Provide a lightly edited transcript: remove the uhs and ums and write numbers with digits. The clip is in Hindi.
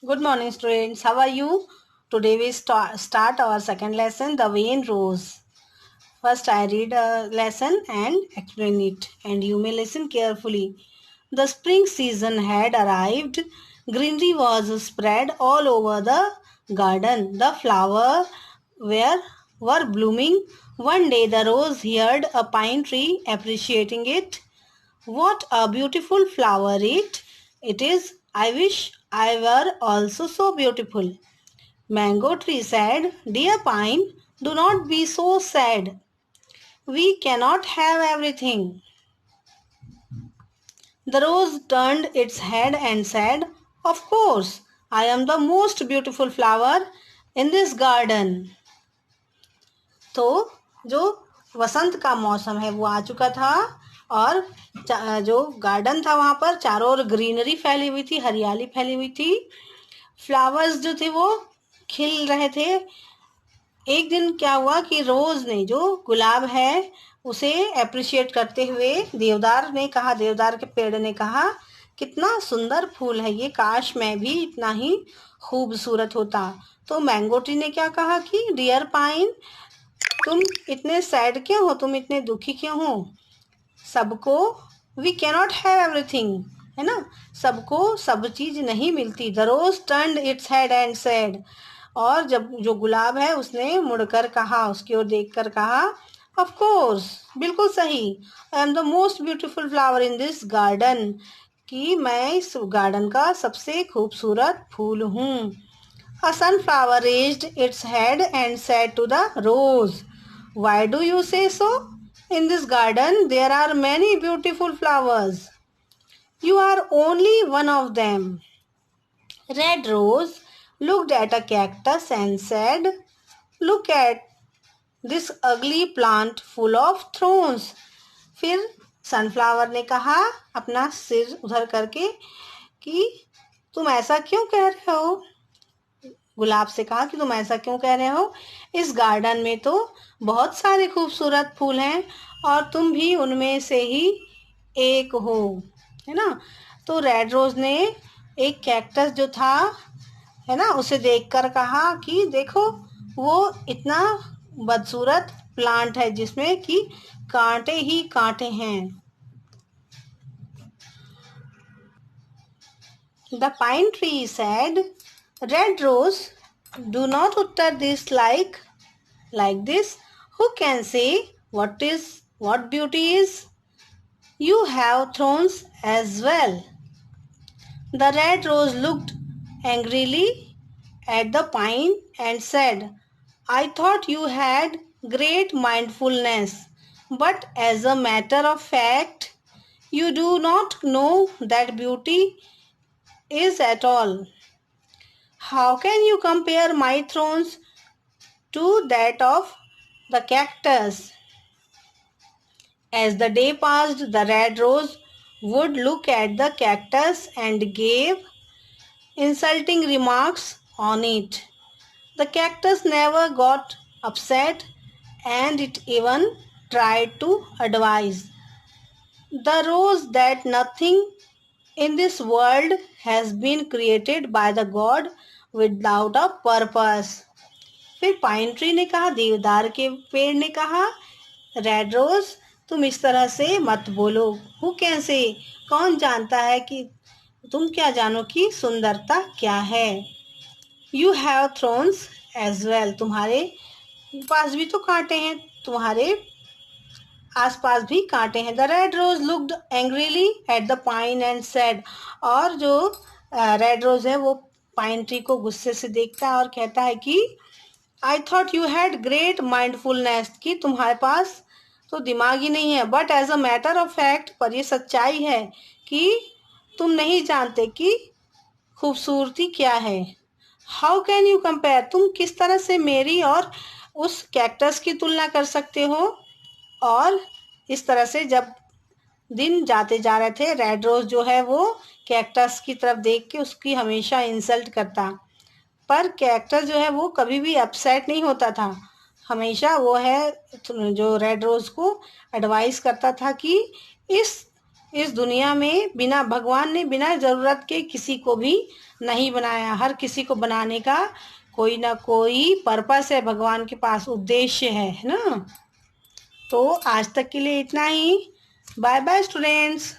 Good morning, students. How are you? Today we start our second lesson, The Vain Rose. First, I read a lesson and explain it, and you may listen carefully. The spring season had arrived. Greenery was spread all over the garden. The flowers were blooming. One day, the rose heard a pine tree appreciating it. What a beautiful flower it is. I wish I were also so beautiful. Mango tree said, Dear pine, do not be so sad. We cannot have everything. The rose turned its head and said, Of course, I am the most beautiful flower in this garden. तो जो वसंत का मौसम है वो आ चुका था और जो गार्डन था वहां पर चारों ओर ग्रीनरी फैली हुई थी, हरियाली फैली हुई थी। फ्लावर्स जो थे वो खिल रहे थे। एक दिन क्या हुआ कि रोज ने, जो गुलाब है, उसे अप्रिशिएट करते हुए देवदार के पेड़ ने कहा, कितना सुंदर फूल है ये, काश मैं भी इतना ही खूबसूरत होता। तो मैंगो ट्री ने क्या कहा कि डियर पाइन, तुम इतने सैड क्यों हो, तुम इतने दुखी क्यों हो? सबको वी कैनॉट हैव एवरीथिंग, है ना, सबको सब चीज नहीं मिलती। The rose turned its head and said, और जब जो गुलाब है उसने मुड़कर कहा, उसकी ओर देखकर कहा, ऑफ कोर्स, बिल्कुल सही, I am the most beautiful flower in this garden, कि मैं इस गार्डन का सबसे खूबसूरत फूल हूँ। A sunflower raised its head and said to the rose, Why do you say so? In this garden there are many beautiful flowers. You are only one of them. Red Rose looked at a cactus and said, Look at this ugly plant full of thorns. फिर सनफ्लावर ने कहा अपना सिर उधर करके कि तुम ऐसा क्यों कह रहे हो? गुलाब से कहा कि तुम ऐसा क्यों कह रहे हो? इस गार्डन में तो बहुत सारे खूबसूरत फूल हैं और तुम भी उनमें से ही एक हो, है ना। तो रेड रोज ने एक कैक्टस जो था, है ना, उसे देखकर कहा कि देखो, वो इतना बदसूरत प्लांट है जिसमें कि कांटे ही कांटे हैं। The pine tree said, Red Rose, do not utter this like this. Who can say what beauty is? You have thorns as well. The red rose looked angrily at the pine and said, I thought you had great mindfulness, but as a matter of fact, you do not know that beauty is at all. How can you compare my thorns to that of the cactus? As the day passed, the red rose would look at the cactus and gave insulting remarks on it. The cactus never got upset and it even tried to advise the rose that nothing in this world has been created by the God without a purpose. फिर पाइन ट्री ने कहा, देवदार के पेड़ ने कहा, रेड रोज, तुम इस तरह से मत बोलो। हु कैन से, कौन जानता है कि तुम क्या जानो कि सुंदरता क्या है। You have thorns as well, तुम्हारे पास भी तो कांटे हैं, तुम्हारे आसपास भी कांटे हैं। The red rose looked angrily at the pine and said, और जो रेड रोज है वो पाइन ट्री को गुस्से से देखता है और कहता है कि I thought you had great mindfulness, कि तुम्हारे पास तो दिमाग ही नहीं है। But as a matter of fact, पर ये सच्चाई है कि तुम नहीं जानते कि खूबसूरती क्या है। हाउ कैन यू कंपेयर, तुम किस तरह से मेरी और उस कैक्टस की तुलना कर सकते हो। और इस तरह से जब दिन जाते जा रहे थे, रेड रोज जो है वो कैक्टस की तरफ देख के उसकी हमेशा इंसल्ट करता, पर कैक्टस जो है वो कभी भी अपसेट नहीं होता था। हमेशा वो है जो रेड रोज को एडवाइस करता था कि इस इस दुनिया में बिना भगवान ने बिना ज़रूरत के किसी को भी नहीं बनाया। हर किसी को बनाने का कोई ना कोई पर्पस है, भगवान के पास उद्देश्य है ना। तो आज तक के लिए इतना ही। Bye bye students.